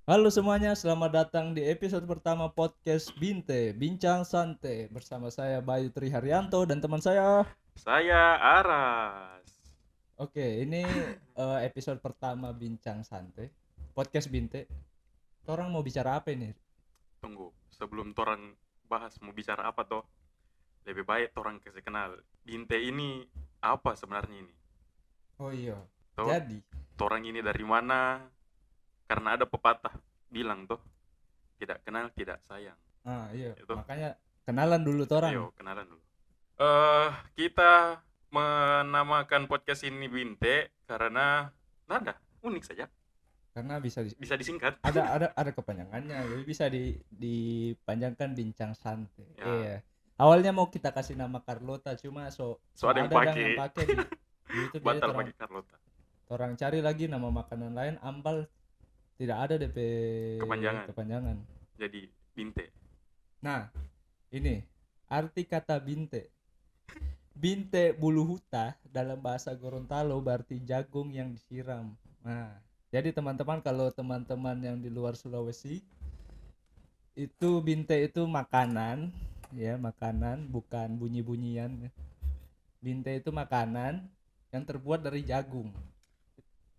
Halo semuanya, selamat datang di episode pertama podcast Binte, Bincang Santai. Bersama saya Bayu Triharyanto dan teman saya. Saya Aras. Oke, ini episode pertama Bincang Santai, podcast Binte. Orang mau bicara apa ini? Tunggu, sebelum torang bahas mau bicara apa toh, lebih baik torang kasih kenal. Binte ini apa sebenarnya ini? Oh iya, Toh, jadi, torang ini dari mana? Karena ada pepatah bilang toh, tidak kenal tidak sayang. iya, Itu, makanya kenalan dulu orang. ayo kenalan dulu. Kita menamakan podcast ini Binte karena nada unik saja, Karena bisa disingkat. ada kepanjangannya, jadi bisa dipanjangkan Bincang Santai. Ya, Iya. Awalnya mau kita kasih nama Carlota, cuma so so so ada yang ada dang yang pakai pakai di YouTube, jadi batal orang pakai Carlota. orang cari lagi nama makanan lain, ambal tidak ada DP Kepanjangan. kepanjangan. Jadi Binte. Nah, ini arti kata binte. Binte bulu huta dalam bahasa Gorontalo berarti jagung yang disiram. Nah, jadi teman-teman, kalau teman-teman yang di luar Sulawesi, itu binte itu makanan, ya makanan, bukan bunyi-bunyian. Binte itu makanan yang terbuat dari jagung.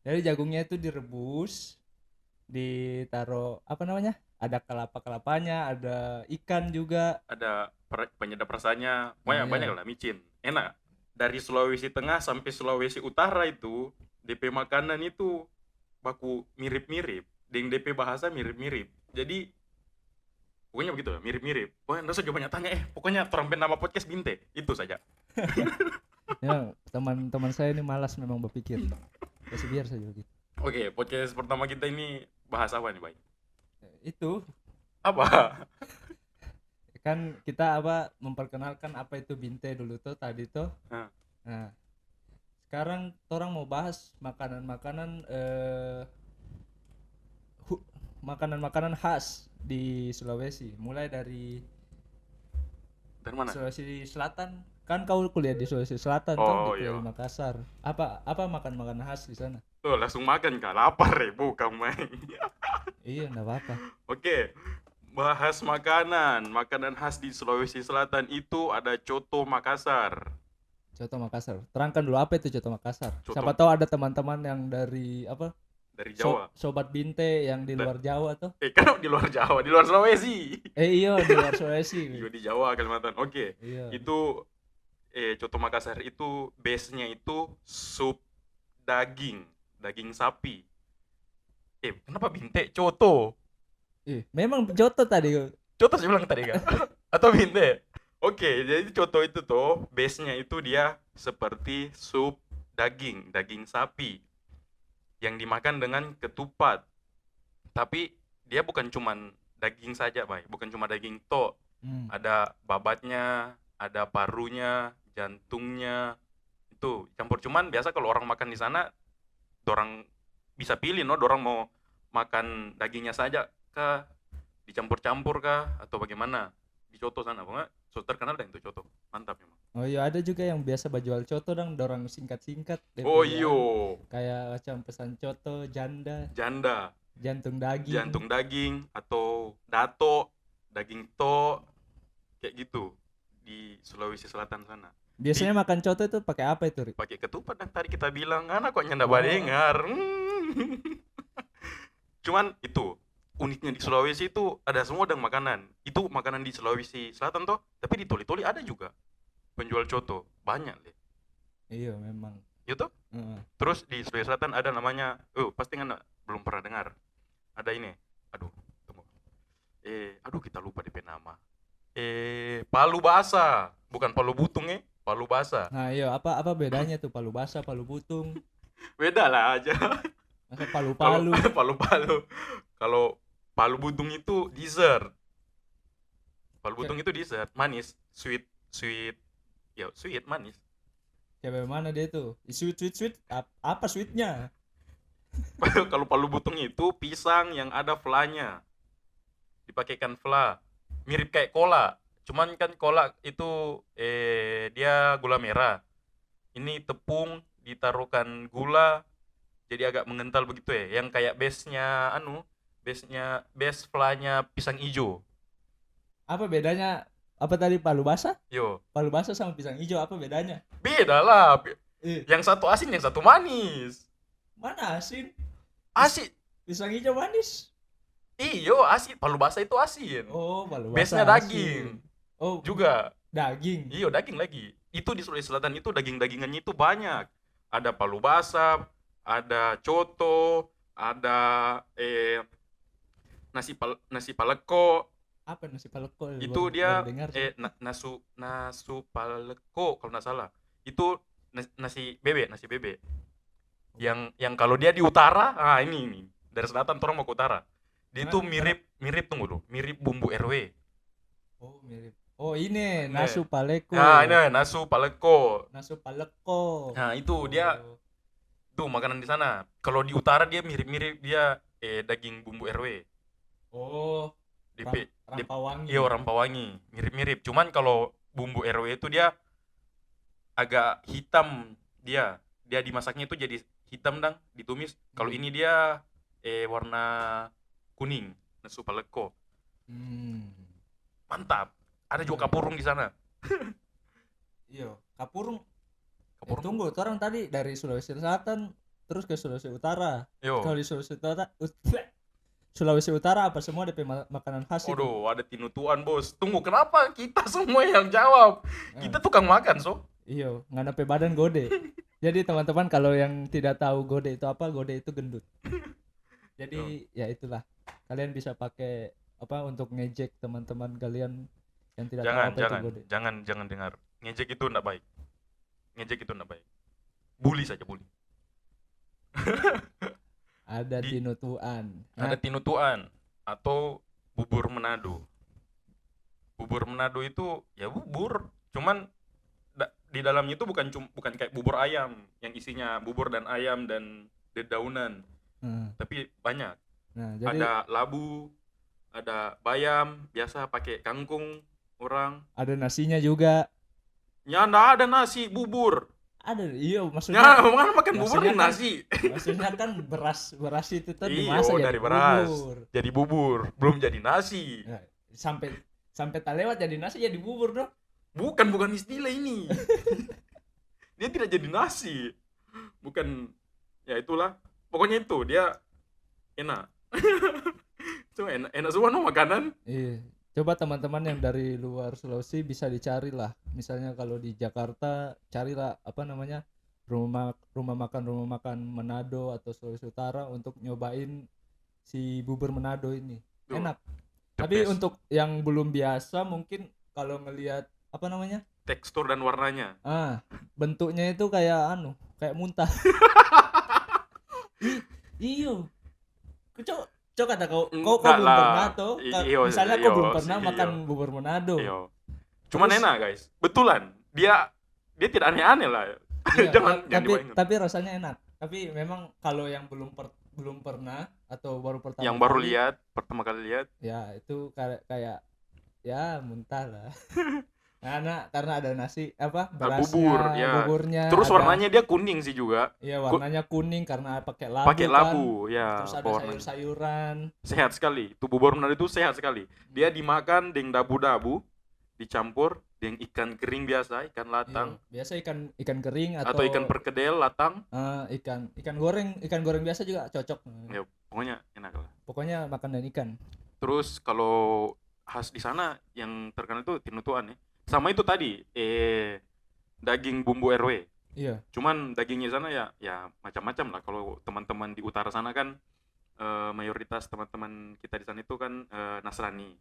Jadi jagungnya itu direbus, ditaruh apa namanya, ada kelapa-kelapanya, ada ikan juga. Ada penyedap rasanya, Nah banyak banyak ya, lah, micin, enak. Dari Sulawesi Tengah sampai Sulawesi Utara itu DP makanan itu baku mirip-mirip, dengan DP bahasa mirip-mirip. Jadi pokoknya begitu ya, mirip-mirip. Pokoknya nggak usah jauh banyak tanya, pokoknya orang nama podcast Binte itu saja. ya teman-teman saya ini malas memang berpikir, kasih biar saja begitu. Oke, podcast pertama kita ini bahas apa nih, baik? Itu Apa? kan kita apa, memperkenalkan apa itu binte dulu tuh tadi tuh. Nah, Nah, sekarang orang mau bahas makanan-makanan, makanan-makanan khas di Sulawesi, mulai dari dari mana? Sulawesi Selatan. Kan kau kuliah di Sulawesi Selatan toh, di Oh Pulau iya. Makassar. Apa makan makanan khas di sana? Tuh langsung makan kah? Lapar ya, bukan main. Iya, enggak apa-apa. Oke, bahas makanan. Makanan khas di Sulawesi Selatan itu ada coto Makassar. Coto Makassar. Terangkan dulu apa itu Coto Makassar. Siapa Coto tahu ada teman-teman yang dari apa? dari Jawa. Sobat Binte yang di Da- luar Jawa tuh. kan di luar Jawa, di luar Sulawesi. Iya, di luar Sulawesi. Iya di Jawa, Kalimantan. Oke, Iya. itu coto Makassar itu base-nya itu sup daging, daging sapi. Kenapa binte? Coto. Memang Joto tadi. Coto saya bilang tadi kan? Atau binte? Oke, jadi coto itu tuh base-nya itu dia seperti sup daging, daging sapi yang dimakan dengan ketupat. Tapi dia bukan cuman daging saja, Bay. Bukan cuma daging to. Hmm. Ada babatnya, ada parunya, jantungnya. Itu campur, cuman biasa kalau orang makan di sana, orang bisa pilih no, orang mau makan dagingnya saja kah, dicampur-campur kah, atau bagaimana. Di coto sana, pokoknya so terkenal dan itu coto. Mantap memang. Oh iya, ada juga yang biasa jual coto dong, dorang singkat-singkat Oh DP iyo, kayak macam pesan coto janda, janda, jantung daging. jantung daging atau dato, daging to, kayak gitu di Sulawesi Selatan sana. Biasanya makan coto itu pakai apa itu, Ri? Pakai ketupat yang tadi kita bilang, anak kok nyanda Oh, dengar. Cuman itu uniknya di Sulawesi itu ada semua dan makanan. Itu makanan di Sulawesi Selatan toh, tapi di Toli-Toli ada juga penjual coto, banyak deh. iya memang. Itu Heeh. terus di Sulawesi Selatan ada namanya, pasti kan belum pernah dengar. Ada ini, aduh, tunggu. Aduh kita lupa DP nama. Palu basah, bukan palu butung palu basah. Nah, iya, apa bedanya tuh palu basah, palu butung? Beda lah aja. Masa Kalau palu-palu? palu-palu, kalau palu butung itu dessert. Palu Kayak butung itu dessert, manis, sweet, sweet, ya sweet manis. kayak mana dia tuh? Sweet, sweet, sweet. Apa sweetnya? Kalau palu butung itu pisang yang ada flanya, dipakaikan fla, mirip kayak cola. Cuman kan cola itu dia gula merah. Ini tepung ditaruhkan gula, jadi agak mengental begitu ya. Yang kayak base-nya anu, best fly-nya pisang ijo. Apa bedanya? Apa tadi palu basah? Yo, Palu basah sama pisang hijau apa bedanya? beda lah. Eh, Yang satu asin, yang satu manis. mana asin? Asin. Pisang hijau manis. Iyo, asin. Palu basah itu asin. Oh, palu Base-nya basah daging. asin. Oh, Juga. daging. Iyo, daging lagi. Itu di Sulawesi Selatan itu daging-dagingannya itu banyak. Ada palu basah, ada coto, ada nasi paleko. Apa nasi paleko? Itu Baru dia dengar sih. nasu paleko kalau nggak salah. Itu nasi bebek. Yang kalau dia di utara, ini dari selatan orang mau ke utara. Dia itu mirip tunggu dulu, mirip bumbu RW. Oh, mirip. Oh, ini Ini. nasu paleko. Nah, ini nasu paleko. Nasu paleko. Nah, itu dia tuh makanan di sana. Kalau di utara dia mirip-mirip dia daging bumbu RW. Oh, Rampawangi. Iya, Rampawangi. Mirip-mirip. Cuman kalau bumbu RW itu dia agak hitam dia. Dia dimasaknya itu jadi hitam dang, ditumis. Kalau ini dia warna kuning, nasu paleko. Mantap. Ada juga kapurung di sana. Iya, kapurung. Kapurung. Tunggu, orang tadi dari Sulawesi Selatan terus ke Sulawesi Utara. Yo. Kalau di Sulawesi Utara apa semua DP makanan khas itu? Waduh, ada tinutuan, Bos. Tunggu, kenapa kita semua yang jawab? Kita tukang makan, so. Iya, nggak sampai badan gode. Jadi teman-teman kalau yang tidak tahu gode itu apa, gode itu gendut. Jadi ya itulah. Kalian bisa pakai apa untuk ngejek teman-teman kalian yang tidak tahu apa itu gode. Jangan dengar. Ngejek itu enggak baik. Bully saja, bully. Ada tinutuan. Ada tinutuan atau bubur Manado. Bubur Manado itu ya bubur, cuman di dalamnya itu bukan kayak bubur ayam yang isinya bubur dan ayam dan dedaunan. Tapi banyak. Nah, jadi ada labu, ada bayam, biasa pakai kangkung orang. Ada nasinya juga. Ya enggak ada nasi, bubur. Ada, iya maksudnya. Ya, makan bubur dengan nasi. Maksudnya kan beras itu tadi Iya, dari beras. Jadi bubur, belum jadi nasi. Nah, sampai tak lewat jadi nasi jadi bubur dong. Bukan istilah ini. Dia tidak jadi nasi. Bukan, ya itulah. Pokoknya itu dia enak. Cuma enak semua no makanan. Iya. Coba teman-teman yang dari luar Sulawesi bisa dicari lah. Misalnya kalau di Jakarta carilah apa namanya rumah makan Manado atau Sulawesi Utara untuk nyobain si bubur Manado ini. Tuh, enak. Tapi best. Untuk yang belum biasa mungkin kalau ngelihat apa namanya tekstur dan warnanya. Bentuknya itu kayak muntah. Iyo. Coba kata kau belum pernah tuh. Misalnya kau belum pernah makan bubur Manado. Cuman enak, guys. Betulan. Dia tidak aneh-aneh lah. Iya, jangan tapi rasanya enak. Tapi memang kalau yang belum pernah atau baru pertama yang pertama kali lihat, ya itu kayak ya muntah lah. Karena ada nasi berasnya, buburnya. Terus warnanya dia kuning sih juga. Iya, warnanya kuning karena pakai labu. Kan? Ya. Terus ada sayur-sayuran. Sehat sekali. Itu bubur Manado itu sehat sekali. Dia dimakan dengan dabu-dabu, dicampur dengan ikan kering biasa, ikan latang. Iya, biasa ikan kering atau ikan perkedel latang. Ikan goreng biasa juga cocok. Ya, pokoknya enak lah. Pokoknya makan dan ikan. Terus kalau khas di sana yang terkenal itu tinutuan ya. Sama itu tadi daging bumbu RW. Iya. Cuman dagingnya sana ya macam-macam lah. Kalau teman-teman di utara sana kan mayoritas teman-teman kita di sana itu kan Nasrani.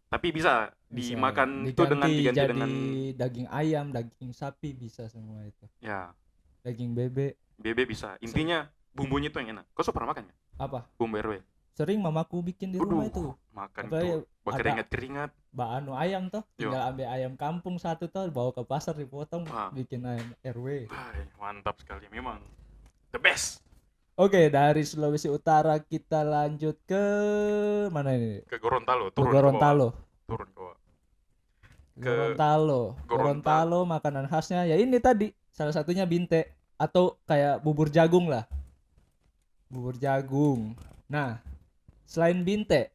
Tapi bisa dimakan itu dengan diganti dengan daging ayam, daging sapi bisa semua itu. Ya. Daging bebek. Bebek bisa. Intinya bumbunya itu yang enak. Kau pernah makan ya? Apa? Bumbu RW. Sering mamaku bikin di rumah itu. Makan tuh. Keringat-keringat. Ayam toh. Tinggal ambil ayam kampung satu toh, bawa ke pasar dipotong, bikin ayam RW. Mantap sekali memang. The best. Oke, dari Sulawesi Utara kita lanjut ke mana ini? Ke Gorontalo. Turun ke bawah. Gorontalo makanan khasnya ya ini tadi. Salah satunya binte atau kayak bubur jagung lah. Bubur jagung. Nah, selain binte,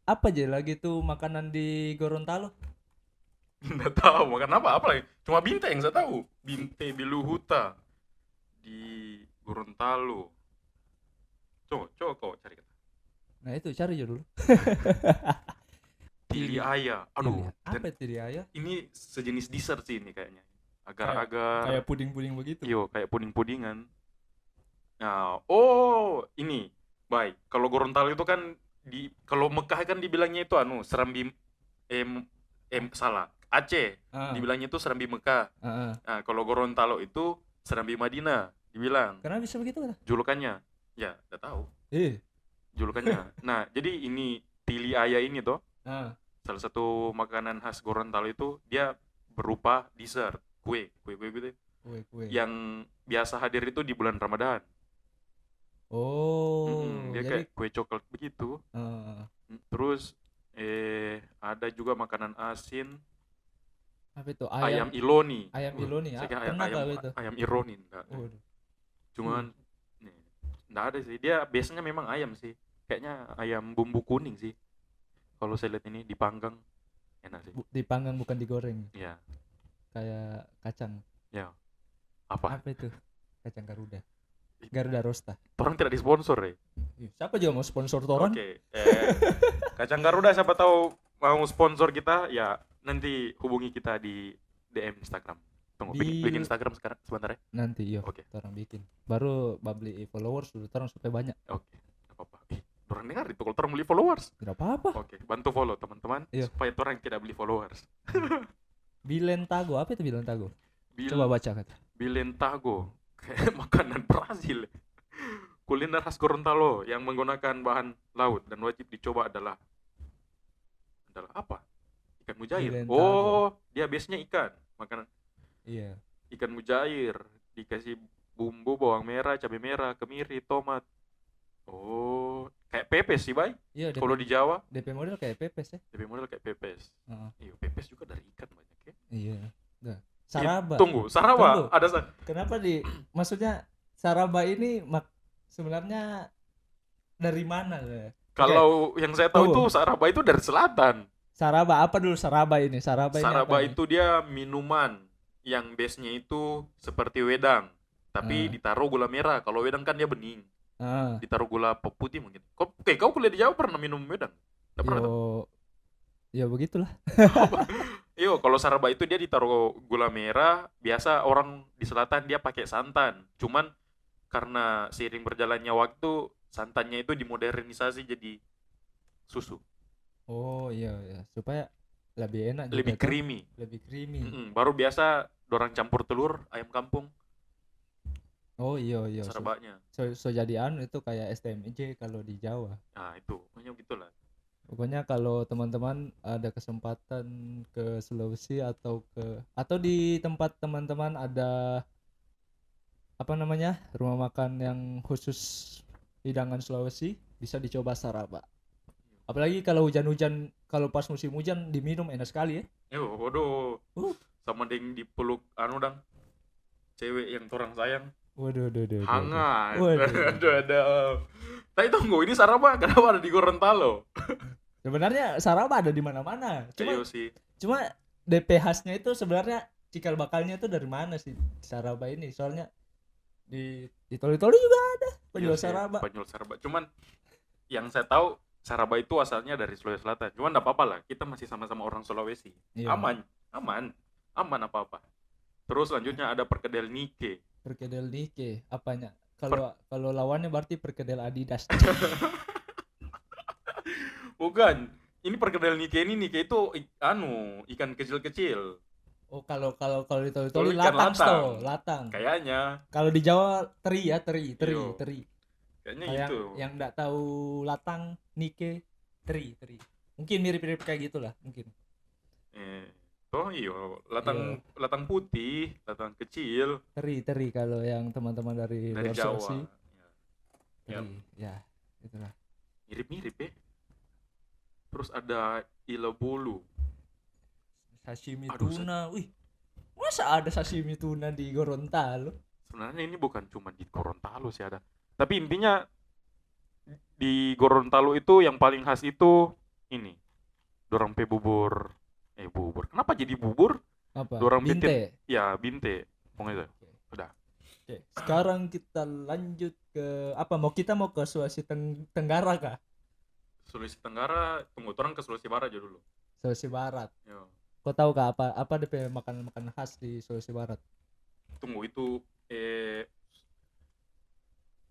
apa aja lagi tuh makanan di Gorontalo? Nggak tahu makan apa lagi. Cuma binte yang saya tahu. Binte Biluhuta di Gorontalo. Coba kau cari kata. Nah itu cari aja dulu. Tili Tili, ayah. tili. Aduh, Apa itu dia ya? ini sejenis dessert sih ini kayaknya. Kayak Agar-agar, kayak puding-puding begitu. yo kayak puding-pudingan. Nah, oh ini baik. Kalau Gorontalo itu kan kalau Mekah kan dibilangnya itu Serambi salah. Aceh Ah, dibilangnya itu Serambi Mekah. ah, ah. Nah, kalau Gorontalo itu Serambi Madinah dibilang Kenapa bisa begitu kan? julukannya. Ya, udah tahu Eh, julukannya. Nah, jadi ini tili ayah ini toh ah, salah satu makanan khas Gorontalo itu dia berupa dessert, kue gitu kue-kue. yang biasa hadir itu di bulan Ramadan. Oh, Dia jadi kayak kue coklat begitu. ah, Terus ada juga makanan asin, apa itu? ayam iloni. Ayam iloni. Saya Ah, kira pernah ayam kah itu? ayam ironi enggak. Waduh. Cuman nih, enggak ada sih. Dia biasanya memang ayam sih. Kayaknya ayam bumbu kuning sih. Kalau saya lihat ini dipanggang enak sih. Dipanggang bukan digoreng. Ya, Kayak kacang. ya. Apa? Apa itu? Kacang Garuda. Garuda Rosta. Orang tidak disponsor ya. Ih, siapa juga mau sponsor toran? Oke. Kacang Garuda siapa tahu mau sponsor kita ya nanti hubungi kita di DM Instagram. Tunggu, bikin Instagram sekarang sebentar ya. Nanti yo. Oke. Orang bikin. Baru beli followers dulu orang supaya banyak. Oke, nggak apa-apa. Orang dengar itu kalau orang beli followers. Tidak apa-apa. Oke, bantu follow teman-teman Iya. supaya orang tidak beli followers. Bilentago, apa itu Bilentago? Bil- Coba baca kata. Bilentago, kayak makanan Brazil. Kuliner khas Gorontalo yang menggunakan bahan laut dan wajib dicoba adalah apa? Ikan mujair. Bilentago. Oh, dia biasanya ikan. Makanan Iya. ikan mujair dikasih bumbu bawang merah, cabai merah, kemiri, tomat. Oh, kayak pepes sih, Bay. Iya, Kalau di Jawa, DP model kayak pepes ya. lebih model kayak pepes. Heeh. Iya, pepes juga dari ikan banyak ya. Iya. Nah, Saraba. Tunggu, Saraba. Tunggu. Kenapa maksudnya Saraba ini sebenarnya dari mana ya? Kalau yang saya tahu itu Tunggu. Saraba itu dari selatan. Saraba apa dulu Saraba ini? Saraba ini Saraba apa ini? itu dia minuman yang base-nya itu seperti wedang, tapi ditaruh gula merah. Kalau wedang kan dia bening. Ah, Ditaruh gula putih mungkin. Kau kuliah di Jawa pernah minum wedang? Nggak pernah. Toh? ya begitulah. Yo, kalau Saraba itu dia ditaruh gula merah. Biasa orang di selatan dia pakai santan. Cuman karena seiring berjalannya waktu, santannya itu dimodernisasi jadi susu. Oh iya ya, supaya lebih enak juga Lebih kan? creamy. Lebih creamy. Baru biasa dorang campur telur, ayam kampung, Oh iya. Sarabanya. So jadi itu kayak STMJ kalau di Jawa. Nah itu, pokoknya begitulah. Pokoknya kalau teman-teman ada kesempatan ke Sulawesi atau di tempat teman-teman ada apa namanya rumah makan yang khusus hidangan Sulawesi, bisa dicoba Saraba. Apalagi kalau hujan-hujan, kalau pas musim hujan diminum enak sekali ya. Yo, waduh, Uh. sama ding dipeluk dang, cewek yang orang sayang, Waduh. hangat. Waduh. Aduh. Tapi tunggu, ini Saraba kenapa ada di Gorontalo? Sebenarnya Saraba ada di mana-mana. Iya sih. Cuma DP khasnya itu sebenarnya cikal bakalnya itu dari mana sih Saraba ini? Soalnya di Toli-Toli juga ada penjual Iya sih, Saraba. penjual Saraba. Cuman yang saya tahu Saraba itu asalnya dari Sulawesi Selatan. Cuman enggak apa-apa lah, kita masih sama-sama orang Sulawesi. Iya. Aman apa-apa. Terus selanjutnya ada perkedel Nike. Perkedel Nike, apanya? Kalau lawannya berarti perkedel Adidas. Bukan. Ini perkedel Nike itu ikan kecil-kecil. Oh, kalau di Kalau Toli-Toli ikan latang. Kayaknya. Kalau di Jawa teri ya, teri. Iyo. Kayaknya Kayak itu. yang enggak tahu latang, Nike, teri. Mungkin mirip-mirip kayak gitulah, mungkin. Latang putih, latang kecil Teri kalau yang teman-teman dari dari luar Jawa. Sulawesi. Ya. Teri. Ya, itulah. Mirip-mirip ya. Terus ada ilo bulu. Sashimi Aduh, tuna. Wih. Masa ada sashimi tuna di Gorontalo? Sebenarnya ini bukan cuma di Gorontalo sih ada. Tapi intinya di Gorontalo itu yang paling khas itu ini, dorang pe bubur. Bubur. Kenapa jadi bubur? Apa? Dorang pe Binte. ya binte. Pokoknya itu. Oke. Udah. Oke. Sekarang kita lanjut ke apa? Kita mau ke Sulawesi Tenggara kah? Sulawesi Tenggara, tunggu orang ke Sulawesi Barat aja dulu. Sulawesi Barat. Yo. Kau tahu kah apa DP makanan khas di Sulawesi Barat? Tunggu itu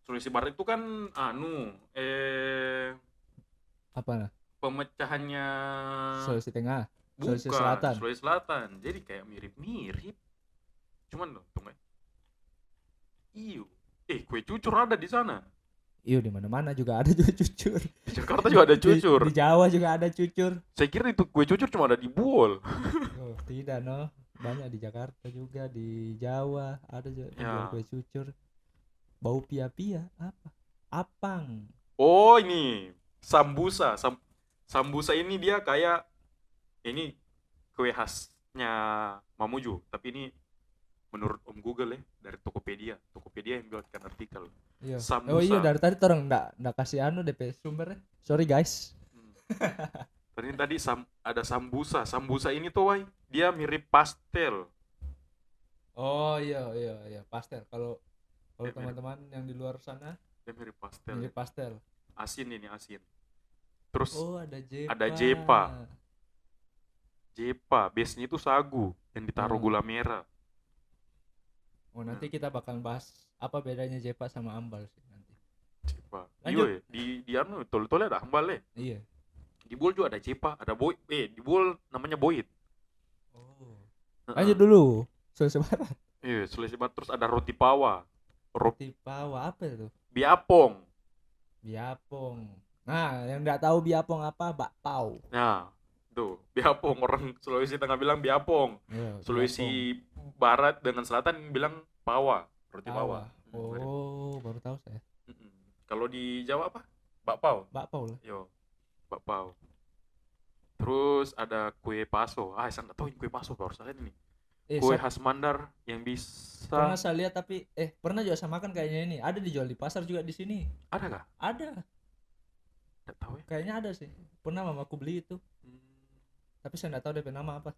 Sulawesi Barat itu kan Apa nah? pemecahannya Sulawesi Tengah, Sulawesi bukan Selatan. Sulawesi Selatan. Jadi kayak mirip-mirip. Cuman loh, tunggu. Iyo. Kue cucur ada di sana. Iya, di mana-mana juga ada juga cucur. Di Jakarta juga ada cucur. Di Jawa juga ada cucur. Saya kira itu kue cucur cuma ada di Buol. Oh, tidak no. Banyak di Jakarta juga, di Jawa ada juga Ya. kue cucur. Bau pia-pia apa? Apang. Oh, ini sambusa. Sambusa ini dia kayak ini kue khasnya Mamuju, tapi ini menurut Om Google ya, dari Tokopedia yang buatkan artikel. Iya. Sambusa. Oh iya, dari tadi orang nggak kasih DP sumbernya. Sorry guys. Tadi ada sambusa. Sambusa ini tuh, Wai, dia mirip pastel. Oh iya, pastel. Kalau Mirip. teman-teman yang di luar sana Dia mirip pastel. mirip pastel. Asin ini, asin. Terus Oh, ada jepa. ada jepa. Jepa, base-nya itu sagu yang ditaruh gula merah. Oh, nanti kita bakal bahas apa bedanya jepa sama ambal sih nanti. Jepa. Lanjut. Iya, di anu tol ada ambal ya. Iya. Di Buol juga ada jepa, ada boy. Di Buol namanya boit. Oh. Lanjut dulu. Sulawesi Barat. Iya, Sulawesi Barat. Terus ada roti pawa. Roti pawa apa itu? Biapong. Biapong. Nah, yang nggak tahu biapong apa, bakpao. Nah, tuh, biapong. Orang Sulawesi Tengah bilang biapong. Iya, Sulawesi Barat dengan Selatan bilang pawa, roti pawa. Oh, baru tahu saya. Kalau di Jawa apa? Bakpao. Bakpao lah. Yo, bakpao. Terus ada kue paso. Saya nggak tahu ini kue paso, baru saya lihat ini. Kue khas Mandar yang bisa. Pernah saya lihat tapi pernah juga saya makan kayaknya ini. Ada dijual di pasar juga di sini. Ada kah? Ada. Nggak tahu ya. Kayaknya ada sih. Pernah mamaku beli itu. Tapi saya nggak tahu DP nama apa.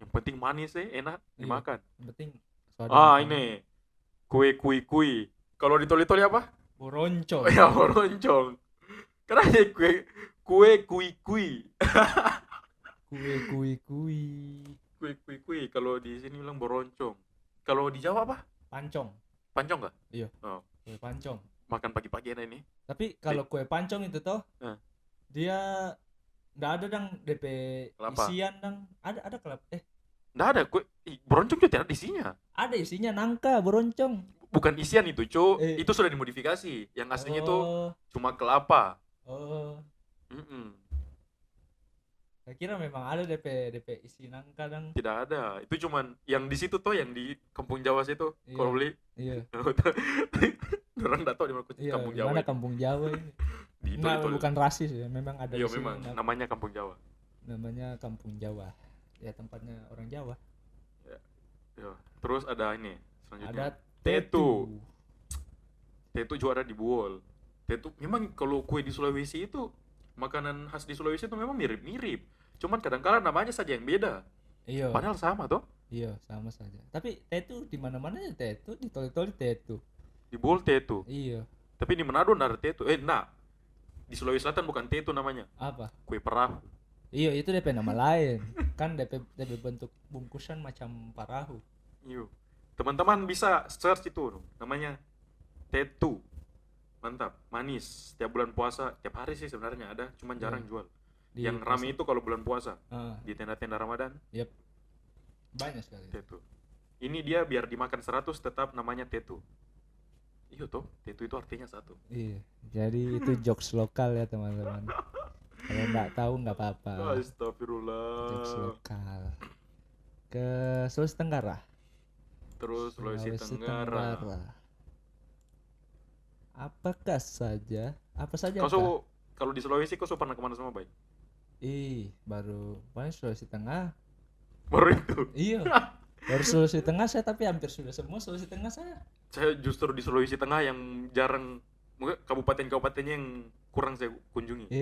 Yang penting manis enak dimakan. Yang penting. Ini kue kui. Kalau di toli-toli apa? Boroncong. Ya, boroncong. Karena kue kui. Kue kui. Kalau di sini bilang boroncong. Kalau di Jawa apa? Pancong. Pancong nggak? Iya. Oh. Kue pancong. Makan pagi-pagi enak ini. Tapi kalau kue pancong itu toh, dia nggak ada dang DP Kelapa. isian dang. Ada kelapa. Nggak ada kue. Boroncong juga tidak ada isinya. Ada isinya nangka boroncong. Bukan isian itu, itu sudah dimodifikasi. Yang aslinya tuh cuma kelapa. Saya kira memang ada DP isi nangka dang. Tidak ada. Itu cuman yang di situ tuh, yang di Kampung Jawa situ. Iya. Kalau beli. Iya. Orang nggak tahu di mana Kampung Jawa. Mana Kampung Jawa ini? Di Nah, itu. bukan rasis ya, memang ada Iya, di sini memang namanya Kampung Jawa. namanya Kampung Jawa. Ya tempatnya orang Jawa. Ya. Terus ada ini selanjutnya. Ada tetu. Tetu juga ada di Buol. Tetu memang kalau kue di Sulawesi itu, makanan khas di Sulawesi itu memang mirip-mirip. Cuman kadang-kadang namanya saja yang beda. Iya. Padahal sama toh. Iya, sama saja. Tapi tetu di mana-mana ya tetu, di toli-toli tetu. Di Buol tetu. Iya. Tapi di Manado nggak ada tetu. Di Sulawesi Selatan bukan tetu namanya. Apa? Kue perahu. Iya, itu DP nama lain. Kan DP bentuk bungkusan macam parahu. Iya. Teman-teman bisa search itu namanya tetu. Mantap, manis. Tiap bulan puasa, tiap hari sih sebenarnya ada, cuman jarang jual. Yang rame itu kalau bulan puasa. Di tenda-tenda Ramadan. Yep. Banyak sekali. Tetu. Ini dia biar dimakan 100 tetap namanya tetu. Iya toh, tetu itu artinya 1. Iya. Jadi itu jokes lokal ya teman-teman. Kalau nggak tahu nggak apa-apa. Astagfirullah. Jokes lokal. Ke Sulawesi Tenggara. Terus Sulawesi Tenggara. Apa saja? Kalau di Sulawesi kau pernah kemana sama Bay? Baru paling Sulawesi Tengah. Baru itu. Iya. Baru Sulawesi Tengah saya, tapi hampir sudah semua Sulawesi Tengah saya. Saya justru di Sulawesi Tengah yang jarang Mungkin kabupaten-kabupatennya yang kurang saya kunjungi.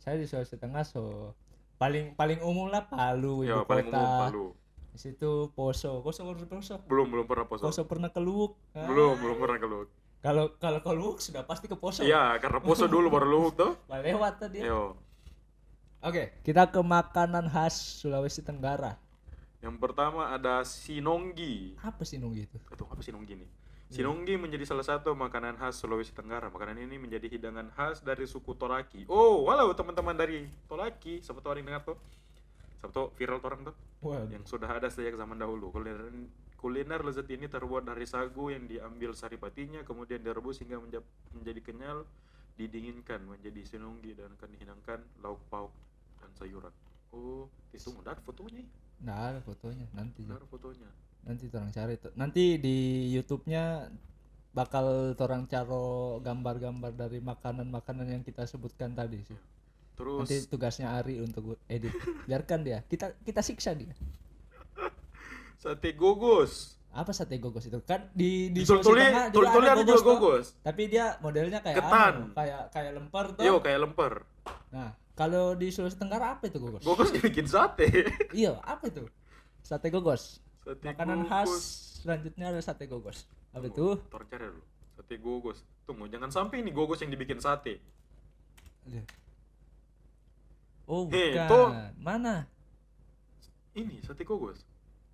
Saya di Sulawesi Tengah, so paling paling umum lah Palu, Ya ibu paling umum kota. Palu. Di situ Poso. Poso. Belum pernah Poso. Poso pernah ke Luwuk. Belum pernah ke Luwuk. Kalau kalau ke Luwuk sudah pasti ke Poso. Iya, karena Poso dulu baru Luwuk tuh. Lewat tadi. Yo. Oke, kita ke makanan khas Sulawesi Tenggara. Yang pertama ada sinonggi. Apa sih nunggu itu? Itu apa sinonggi nih? Sinonggi menjadi salah satu makanan khas Sulawesi Tenggara. Makanan ini menjadi hidangan khas dari suku Toraki. Oh, halo teman-teman dari Toraki. Siapa tahu ada yang dengar tuh? Siapa tahu viral tuh orang tuh? Wah, Yang sudah ada sejak zaman dahulu. Kuliner lezat ini terbuat dari sagu yang diambil saripatinya, kemudian direbus hingga menjadi kenyal, didinginkan menjadi sinonggi dan akan dihidangkan lauk pauk dan sayuran. Oh, itu udah ada fotonya. nah ada fotonya nanti. Udah ada fotonya. Nanti orang cari tuh. Nanti di YouTube-nya bakal orang caro gambar-gambar dari makanan-makanan yang kita sebutkan tadi sih. Terus Nanti tugasnya Ari untuk edit. Biarkan dia. Kita siksa dia. sate gogos. Apa sate gogos itu? Kan di Di Sulawesi Tengah juga Tol-tolnya ada juga toh. gogos. Tapi dia modelnya kayak Ketan. kayak lemper tuh. Yo, kayak lemper. Nah, kalau di Sulawesi Tenggara apa itu gogos? Gogos dibikin sate. Iya, apa itu? Sate gogos. Sate Makanan gogos. khas selanjutnya ada sate gogos. Apa itu? Tor cari dulu. Sate gogos. Tunggu, jangan sampai ini gogos yang dibikin sate. Oh, Hei, bukan. tuh. Mana? Ini sate gogos.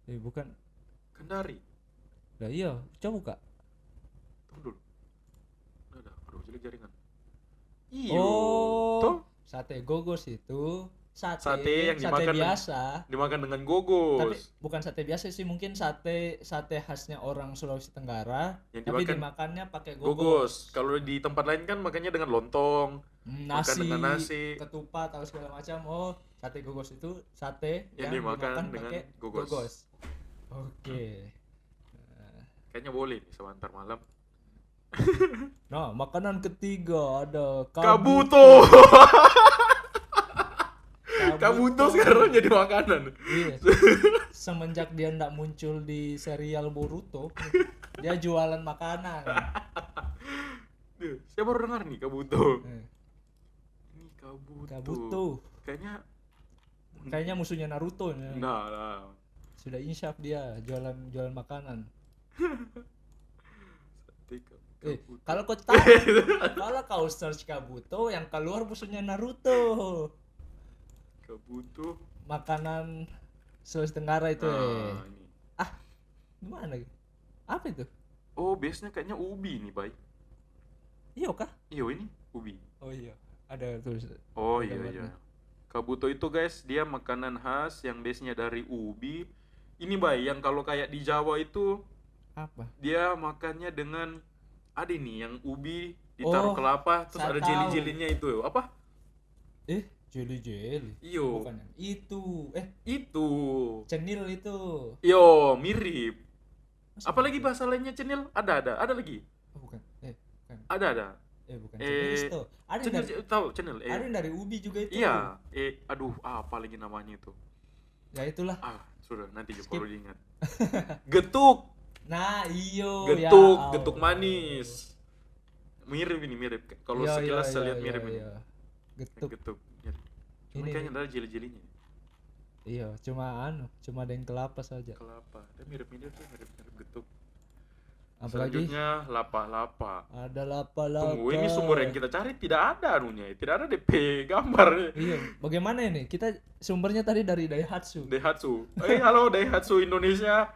Bukan. Kendari. Lah iya, coba Kak. Tunggu dulu. Ada, aduh jelek jaringan. Iyo. Oh, Tuh, sate gogos itu Sate yang sate dimakan biasa. dimakan dengan Tapi gogos. bukan sate biasa sih, mungkin sate khasnya orang Sulawesi Tenggara, Yang tapi dimakan dimakannya pakai Gogos. gogos. Kalau di tempat lain kan makannya dengan lontong, makan Nasi, dengan nasi. ketupat atau segala macam. Oh, sate gogos itu sate Yang yang dimakan dimakan dengan pakai gogos. Oke. Kayaknya boleh nih sebentar malam. Nah, makanan ketiga ada Kabuto. Kabuto. Kabuto sekarang jadi makanan. Iya. Semenjak dia ndak muncul di serial Boruto, dia jualan makanan. Duh, saya baru dengar nih Kabuto. Eh, Ini Kabuto. Kabuto. Kayaknya musuhnya Naruto ya. Nah. Sudah insyaf dia jualan makanan. Kalau kau tahu, kalau kau search Kabuto, yang keluar musuhnya Naruto. Kabuto. Makanan Sulawesi Tenggara itu. Ini. Gimana? Apa itu? Oh, biasanya kayaknya ubi nih, Bay. Iya kah? Iyo ini ubi. Oh iya, ada tulis. Oh ada iya gambarnya. iya. Kabuto itu guys, dia makanan khas yang base-nya dari ubi. Ini Bay, yang kalau kayak di Jawa itu Apa? dia makannya dengan ada nih yang ubi ditaruh Oh, kelapa terus saya ada tahu. jeli-jelinya itu. Apa? Jeli. Iyo. Bukan yang itu. Itu. Cenil itu. Yo, mirip. Masa Apalagi bukan? bahasa lainnya cenil? Ada lagi. Oh, bukan. Bukan. Ada. Bukan cenil itu. Ada yang dari, Tahu cenil. ada yang dari ubi juga itu. Iya. Aduh, apa lagi namanya itu? Ya itulah. Sudah nanti juga Skip. perlu diingat. Getuk. Nah, iyo. Getuk manis. Mirip. Kalau sekilas saya lihat mirip ini. Getuk. Getuk. Mirip. Cuma Ini kayaknya ada jeli-jelinya. iya, cuma ada yang kelapa saja. Kelapa. Dia mirip getuk. Apalagi Selanjutnya lapa-lapa. ada lapa-lapa. Tunggu, ini sumber yang kita cari tidak ada anunya, tidak ada DP gambar. Iya, bagaimana ini? Kita sumbernya tadi dari Daihatsu. Daihatsu. Halo Daihatsu Indonesia.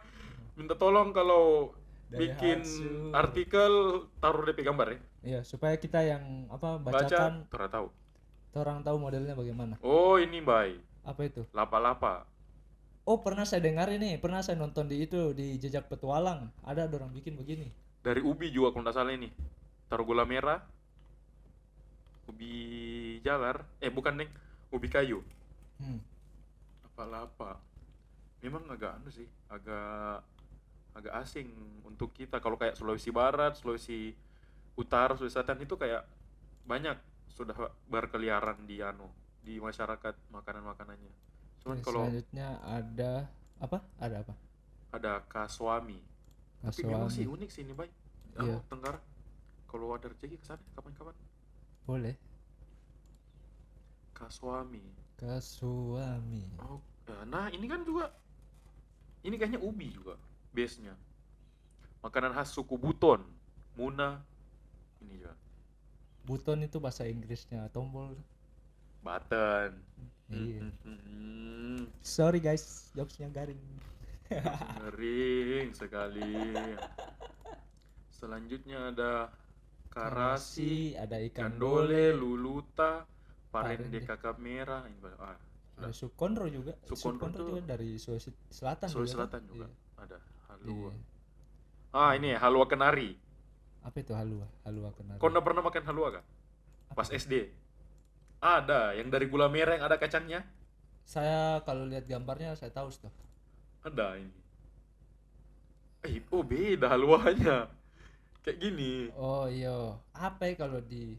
Minta tolong kalau bikin Daihatsu. artikel taruh DP gambar ya. Iya, supaya kita yang Baca, bacakan tahu. orang tahu modelnya bagaimana. Oh, ini Bay. Apa itu? Lapa-lapa. Oh, pernah saya dengar ini, pernah saya nonton di Jejak Petualang. Ada orang bikin begini. Dari ubi juga kalau nggak salah ini. Taruh gula merah. Ubi jalar. Bukan, Neng. Ubi kayu. Lapa-lapa. Memang agak sih, agak asing untuk kita. Kalau kayak Sulawesi Barat, Sulawesi Utara, Sulawesi Selatan itu kayak banyak sudah berkeliaran di masyarakat makanan-makanannya. Cuman kalau selanjutnya ada apa? ada kaswami. Tapi memang sih unik sih ini, Bay. Iya. Tenggara. Kalau ada rezeki ke sana kapan-kapan. Boleh. Kaswami. Kasuami. Oh, nah ini kan juga, ini kayaknya ubi juga base-nya. Makanan khas suku Buton, Muna, ini juga. Buton itu bahasa Inggrisnya tombol. Button. Iya. Hmm, Sorry guys, jokesnya garing. ngering sekali. Selanjutnya ada karasi, Ada ikan ikan dole, dole, luluta, parende Parende. kakap merah. Ini ada Sukonro juga. Sukonro tuh juga dari Sulawesi Selatan Sulawesi juga, kan? Selatan juga Iya. ada halua. Iya. Ini halua kenari. Apa itu halua? Halua kenari. Kau udah pernah makan halua kah? Pas itu? SD. Ada yang dari gula merah yang ada kacangnya. Saya kalau lihat gambarnya saya tahu tuh. Ada ini. Oh beda haluanya. Kayak gini. Oh iya. Apa ya kalau di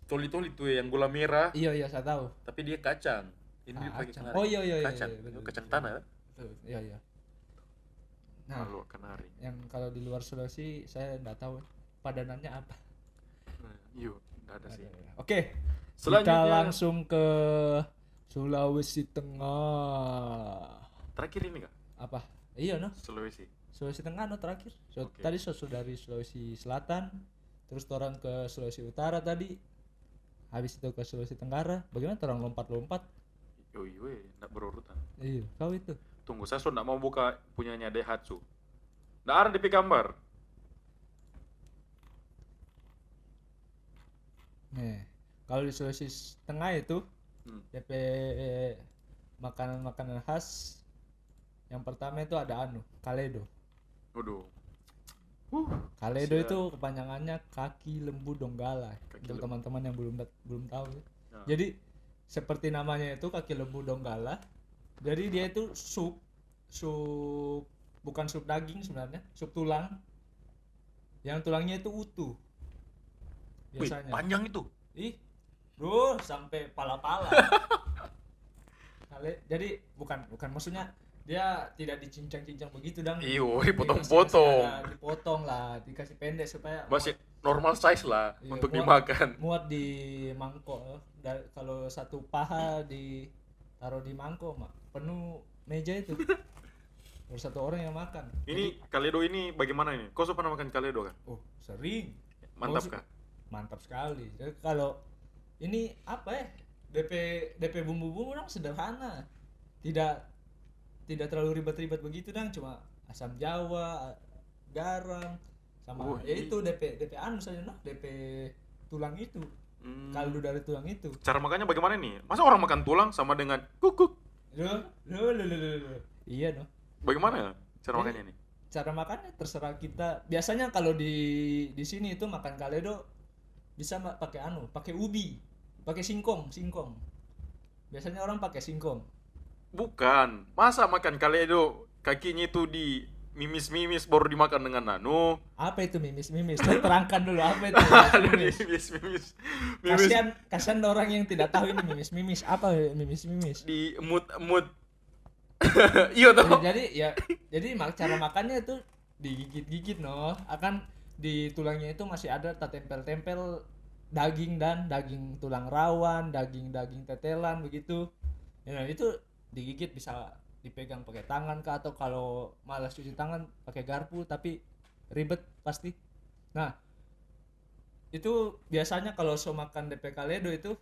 Toli-toli tuh yang gula merah, Iya saya tahu. tapi dia kacang. Ini dia pakai Kacang. kenari. Oh iya Kacang. betul, Kacang betul. tanah. Betul. Iya. Nah, Halua kenari. yang kalau di luar Sulawesi saya enggak tahu padanannya apa. Iya, enggak ada sih. Oke. Kita Selanjutnya langsung ke Sulawesi Tengah. terakhir ini kah? Apa? Iya no. Sulawesi. Sulawesi Tengah no terakhir. Oke. Tadi dari Sulawesi Selatan, terus orang ke Sulawesi Utara tadi. Habis itu ke Sulawesi Tenggara. Bagaimana orang lompat-lompat? Enggak berurutan. Iya, kau itu. Tunggu, saya sudah mau buka punyanya Daihatsu. Nggak ada DP gambar. Nih, kalau di Sulawesi Tengah itu DP makanan-makanan khas. Yang pertama itu ada kaledo. Waduh. Kaledo Siap. itu kepanjangannya kaki lembu donggala. Kaki Untuk lembu. teman-teman yang belum tahu ya. Ya. Jadi seperti namanya itu kaki lembu donggala. Jadi dia itu sup bukan sup daging sebenarnya, sup tulang. Yang tulangnya itu utuh. Wih, Biasanya. panjang itu. Ih, bro, sampai pala-pala. Jadi bukan maksudnya dia tidak dicincang-cincang begitu dong. Iyo, dipotong-potong. Dipotong lah, dikasih pendek supaya Masih normal size lah Iya, untuk muat- dimakan. muat di mangkok. Kalau satu paha ditaruh di mangkok penuh meja itu. Baru satu orang yang makan. Ini kaledo ini bagaimana ini? Kau sudah pernah makan kaledo kan? Oh, sering. Mantap Oh, kah? Mantap sekali. Jadi kalau ini apa ya? DP bumbu-bumbu dong sederhana. Tidak terlalu ribet-ribet begitu dong, cuma asam jawa, garam sama Oh, ya itu DP anu saja noh, DP tulang itu. Kaldu dari tulang itu. Cara makannya bagaimana nih? Masa orang makan tulang sama dengan kukuk? Loh. Iya noh. Bagaimana cara Jadi, makannya nih? Cara makannya terserah kita. Biasanya kalau di sini itu makan kaledo bisa pakai ubi, pakai singkong. Biasanya orang pakai singkong. Bukan. Masa makan kaledo kakinya itu di mimis baru dimakan dengan nano? Apa itu mimis? Saya terangkan dulu apa itu Ada di mimis. mimis. Kasihan orang yang tidak tahu ini mimis. Apa mimis? Di emut. Iya toh. Jadi cara makannya itu digigit-gigit noh. Akan di tulangnya itu masih ada tempel-tempel daging tulang rawan, daging tetelan begitu. Ya, itu digigit bisa dipegang pakai tangan kah, atau kalau malas cuci tangan pakai garpu, tapi ribet pasti. Nah, itu biasanya kalau makan DP kaledo itu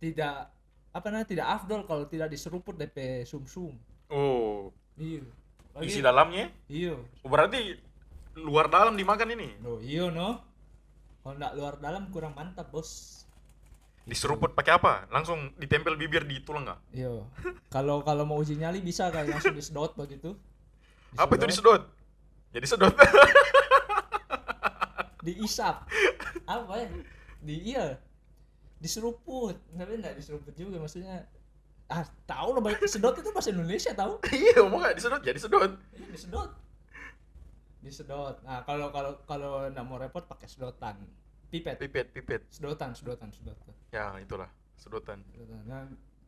tidak afdol kalau tidak diseruput DP sumsum. Oh, Iya. isi dalamnya? Iya. Berarti luar dalam dimakan ini. Loh, iya no. Kalau enggak luar dalam kurang mantap, Bos. Diseruput pakai apa? Langsung ditempel bibir di tulang nggak? Iya. Kalau mau uji nyali bisa kayak langsung disedot begitu. Apa itu disedot? Jadi sedot. Diisap. Apa ya? Diseruput. Tapi enggak diseruput juga maksudnya. Tahu lah, sedot itu bahasa Indonesia tahu? Iya, mau nggak disedot? Jadi sedot. Iya, disedot. Nah, kalau enggak mau repot pakai sedotan. Pipet. Sedotan. Ya, itulah sedotan.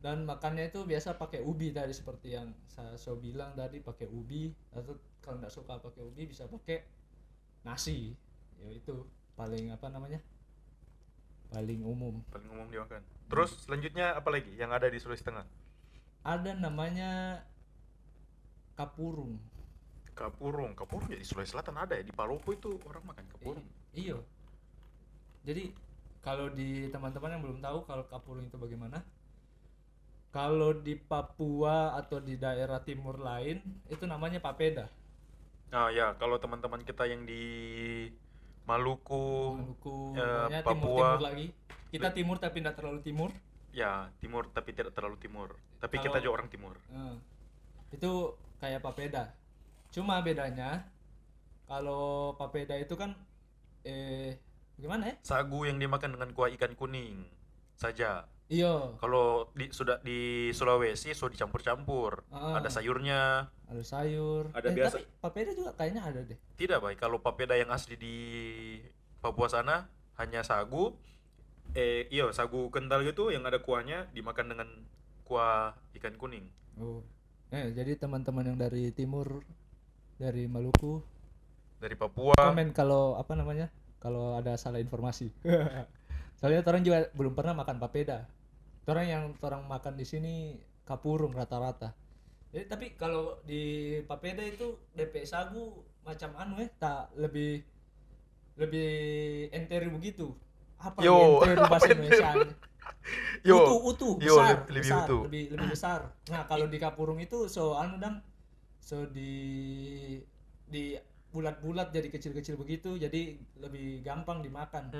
Dan makannya itu biasa pakai ubi tadi, seperti yang saya bilang tadi, pakai ubi. Atau kalau nggak suka pakai ubi bisa pakai nasi. Ya itu paling paling umum. Paling umum dimakan. Terus selanjutnya apa lagi yang ada di Sulawesi Tengah? Ada namanya kapurung. Kapurung ya di Sulawesi Selatan ada ya, di Palopo itu orang makan kapurung. Iya. Jadi kalau di teman-teman yang belum tahu kalau kapurung itu bagaimana, kalau di Papua atau di daerah timur lain itu namanya papeda. Nah ya, kalau teman-teman kita yang di Maluku, Maluku, pokoknya Papua, timur-timur lagi. Kita timur tapi tidak terlalu timur. ya timur tapi tidak terlalu timur. Tapi kita Kalau juga orang timur. itu kayak papeda. Cuma bedanya kalau papeda itu kan gimana ya? Sagu yang dimakan dengan kuah ikan kuning saja. Iya, Kalau sudah di Sulawesi so dicampur-campur. ah, Ada sayurnya. ada sayur. Ada biasa. Tapi papeda juga kayaknya ada deh. Tidak, baik. Kalau papeda yang asli di Papua sana hanya sagu. Iya, sagu kental gitu yang ada kuahnya dimakan dengan kuah ikan kuning. Oh. Jadi teman-teman yang dari timur, dari Maluku, Dari Papua. komen kalau apa namanya? Kalau ada salah informasi. Soalnya orang juga belum pernah makan papeda. Orang makan di sini kapurung rata-rata. Jadi tapi kalau di papeda itu DP sagu macam tak lebih lebih enteri begitu. Apa Yo, enteri bahasa apa Indonesia? Yo, Utuh yo, besar, lebih besar, utuh. lebih besar. Nah, kalau di kapurung itu so di bulat-bulat jadi kecil-kecil begitu, jadi lebih gampang dimakan.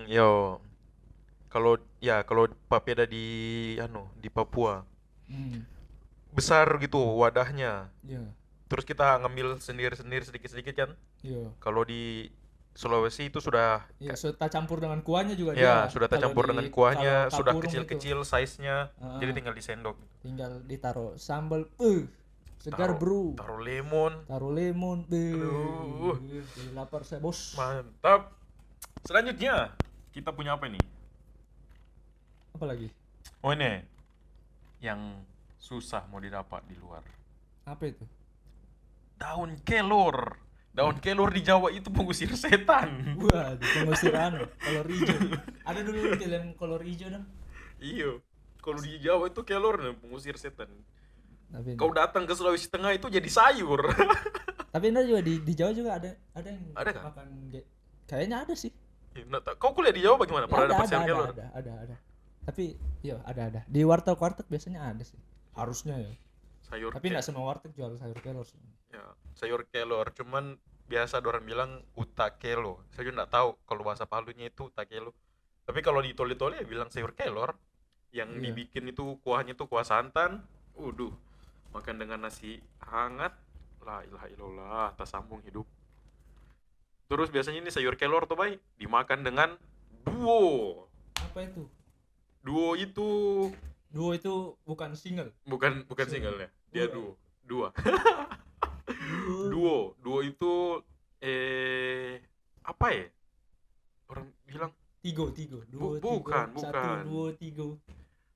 Yo, kalau papeda di di Papua Hmm, besar gitu wadahnya. iya, Terus kita ngambil sendiri-sendiri sedikit-sedikit kan. iya. Kalau di Sulawesi itu sudah Iya, sudah campur dengan kuahnya juga ya dia. sudah Kalau tercampur di dengan kuahnya, kalau sudah kapurung itu kecil-kecil size-nya. Jadi ah, tinggal disendok. tinggal ditaruh sambal, segar Taruh bro. taruh lemon. Taruh lemon, Aduh, jadi lapar saya bos. mantap. Selanjutnya kita punya apa ini? Apa lagi? Oh ini yang susah mau didapat di luar. Apa itu? Daun kelor. Daun kelor di Jawa itu pengusir setan. Wah, di pengusir kolor hijau. Ada dulu film kolor hijau dong. Iya. Kalau di Jawa itu kelor nih pengusir setan. Tapi Kau datang ke Sulawesi Tengah itu jadi sayur. tapi juga di Jawa juga ada yang Ada kan? makan kayaknya ada sih. Kau kuliah di Jawa bagaimana? Pernah dapat sayur kelor? Ada. Tapi iya ada. Di warteg-warteg biasanya ada sih. Harusnya ya. Sayur Tapi enggak semua warteg jual sayur kelor sih. ya, sayur kelor. Cuman biasa orang bilang utakelo. Saya juga nggak tahu kalau bahasa Palunya itu utakelo. Tapi kalau di toli-toli ya bilang sayur kelor. Yang Iya. dibikin itu kuahnya itu kuah santan. Makan dengan nasi hangat. La ilaha illallah, tak sambung hidup. Terus biasanya ini sayur kelor tuh baik dimakan dengan duo. Apa itu? Duo itu Duo itu bukan single. bukan single ya. Dia Duo. Dua. Duo itu apa ya? Orang bilang Tigo. Duo, bukan. Satu, dua, tiga.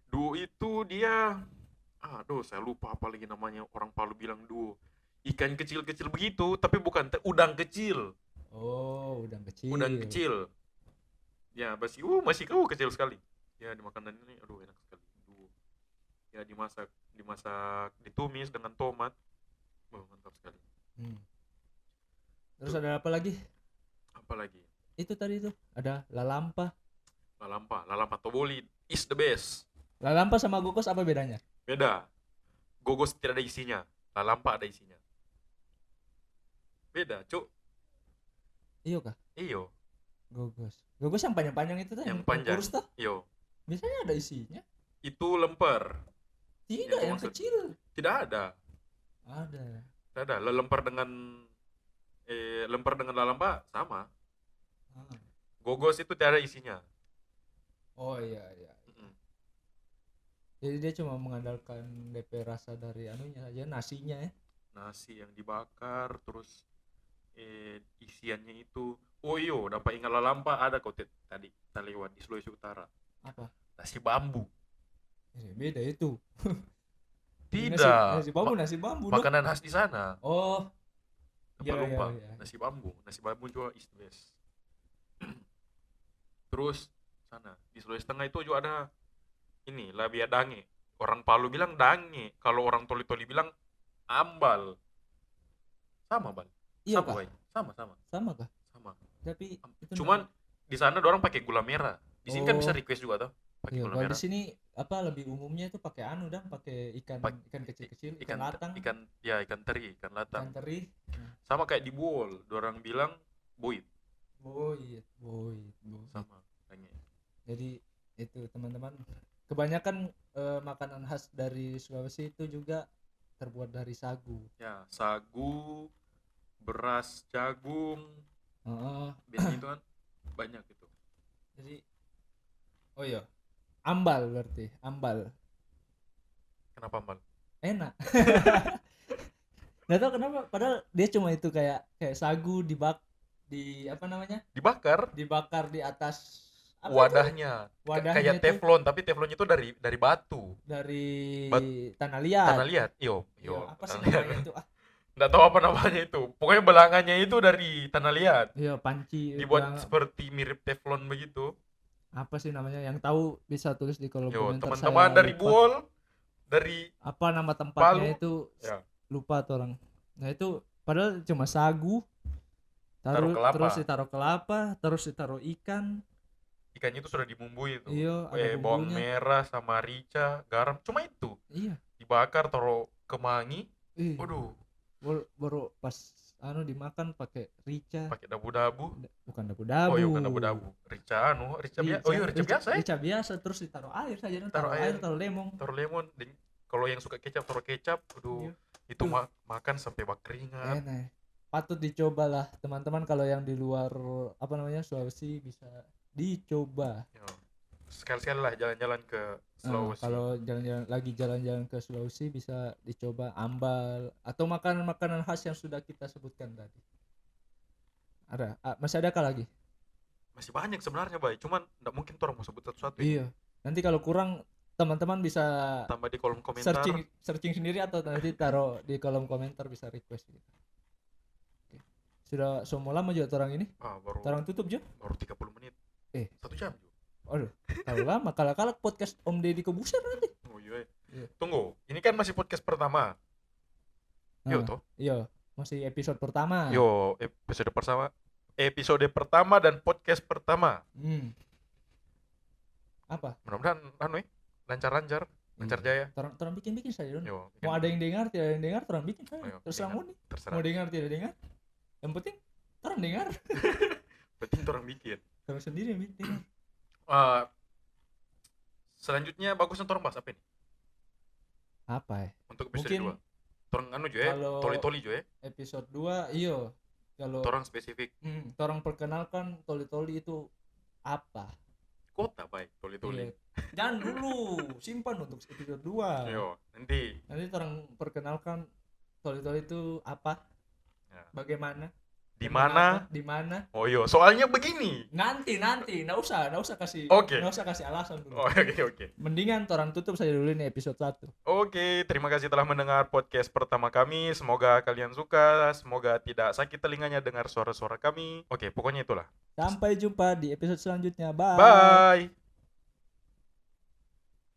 Duo itu dia saya lupa apa lagi namanya. Orang Palu bilang duo. Ikan kecil-kecil begitu, tapi bukan udang kecil. Oh, udang kecil. Udang kecil. Ya, masih kecil sekali. Ya, di makanan ini enak sekali. Duo. Ya, dimasak, ditumis dengan tomat. Mantap sekali. Terus ada apa lagi? Apa lagi? Itu tadi tuh ada lalampa. Lalampa toboli is the best. Lalampa sama gokos apa bedanya? Beda. Gogos tidak ada isinya. Lalampa ada isinya. Beda, cuk. Iyo kah? Iyo. Gogos yang panjang-panjang itu tuh Yang panjang. kurus tuh. Iyo. Biasanya ada isinya. Itu lemper. Tidak, yang maksud- kecil. Tidak ada. Ada. Tidak ada. Lemper dengan lalampa sama. Ah. Gogos itu tidak ada isinya. Oh iya. Jadi dia cuma mengandalkan DP rasa dari anunya aja, nasinya ya. Nasi yang dibakar, terus isiannya itu. Oh iyo, dapat ingat lalampa ada kok tadi kita lewat di Sulawesi Utara. Apa? Nasi bambu. Beda itu. Tidak. Nasi bambu. Dong. Makanan khas di sana. Oh. Apa lupa? Iya. Nasi bambu juga is the best. Terus sana. Di Sulawesi Tengah itu juga ada ini labia dange. Orang Palu bilang dange, kalau orang Toli-Toli bilang ambal. Sama, Bal. Iya Sama, kah? Bay. Sama. Sama kah? Sama. Tapi itu Cuman di sana orang pakai gula merah. Di sini kan Oh. bisa request juga tuh, pakai iya, gula kalau di merah. sini apa lebih umumnya itu pakai anu dan pakai ikan Pak- ikan kecil-kecil, Ikan ikan latang, ikan teri, ikan latang. ikan teri. Sama kayak di Buol, orang bilang buit. Boy. Sama. Dange. Jadi itu teman-teman, kebanyakan makanan khas dari Sulawesi itu juga terbuat dari sagu. Ya, sagu, beras, jagung, Heeh. biasanya itu kan banyak gitu. Jadi oh iya, ambal berarti ambal Kenapa, Bal? enak. Nggak tahu kenapa, padahal dia cuma itu kayak sagu di apa namanya, Dibakar dibakar di atas apa itu? wadahnya. Wadahnya Kayak itu teflon, tapi teflonnya itu dari batu. dari Bat- tanah liat. Tanah liat. Yo, Iya, apa sih tanah liat. namanya itu? Nggak tahu apa namanya itu. Pokoknya belangannya itu dari tanah liat. Iya, panci. Dibuat seperti mirip teflon begitu. Apa sih namanya? Yang tahu bisa tulis di kolom Yo, komentar. teman-teman Saya dari lupa. Buol, dari Apa nama tempatnya Palu. itu? Ya. Lupa tuh orang. Nah itu padahal cuma sagu, Taruh kelapa. terus ditaruh kelapa, terus ditaruh ikan. Ikannya itu sudah dibumbui itu. Iya, ada Bawang bumbunya. merah sama rica, garam, cuma itu. Iya. Dibakar, taruh kemangi. Ih, Waduh, baru pas dimakan pakai rica. pakai dabu-dabu. Bukan dabu-dabu. Oh iya, bukan dabu-dabu. Rica biasa. Oh iya, rica biasa ya. Rica biasa, terus ditaruh air saja, Taruh air. taruh lemon. Taruh lemon. Kalau yang suka kecap, taruh kecap. Aduh, Iya. itu makan sampai berkeringat. Enak. Patut dicoba lah teman-teman, kalau yang di luar apa namanya Sulawesi bisa dicoba. Yo, sekali-sekali lah jalan-jalan ke Sulawesi. Kalau jalan-jalan ke Sulawesi bisa dicoba ambal atau makanan-makanan khas yang sudah kita sebutkan tadi. Masih ada kah lagi? Masih banyak sebenarnya, Bay. Cuman nggak mungkin orang mau sebut satu-satu. Iya. Nanti kalau kurang teman-teman bisa Tambah di kolom komentar. searching sendiri atau nanti taruh di kolom komentar, bisa request gitu. Oke. Sudah semua lama juga orang ini? Orang tutup juga? Baru 30 menit. 1 jam juga. Aduh, terlalu lama. Kalau podcast Om Deddy Kobuser nanti. Oh iya. Iya. Tunggu, ini kan masih podcast pertama. Yo toh. Iya, masih episode pertama. Yo, episode pertama dan podcast pertama. Apa? Mudah-mudahan lancar jaya. Orang bikin saja dong. Yo, Mau ada yang dengar, tidak ada yang dengar, orang bikin saja. Ayo, Terserah dengar. mau nih. Terserah. Mau dengar, tidak dengar. Yang penting orang dengar. Penting orang bikin. Orang sendiri yang bikin. Selanjutnya bagusnya orang bahas apa ini? Apa ya? Untuk episode Mungkin 2. Orang juga ya, kalau toli-toli juga ya. Episode 2, iyo. Kalau Orang spesifik orang perkenalkan toli-toli itu apa? kota, baik, toli-toli. Iya. Jangan dulu, simpan untuk episode 2. Yo, nanti orang perkenalkan toli-toli itu apa? ya. Bagaimana? Di mana? Di mana? Oh iya, soalnya begini. Nanti, nggak usah kasih. Oke. Nggak usah kasih alasan dulu. Oke. Mendingan orang tutup saja dulu ini episode 1. Oke, terima kasih telah mendengar podcast pertama kami. Semoga kalian suka, semoga tidak sakit telinganya dengar suara-suara kami. Oke, pokoknya itulah. Sampai jumpa di episode selanjutnya. Bye. Bye.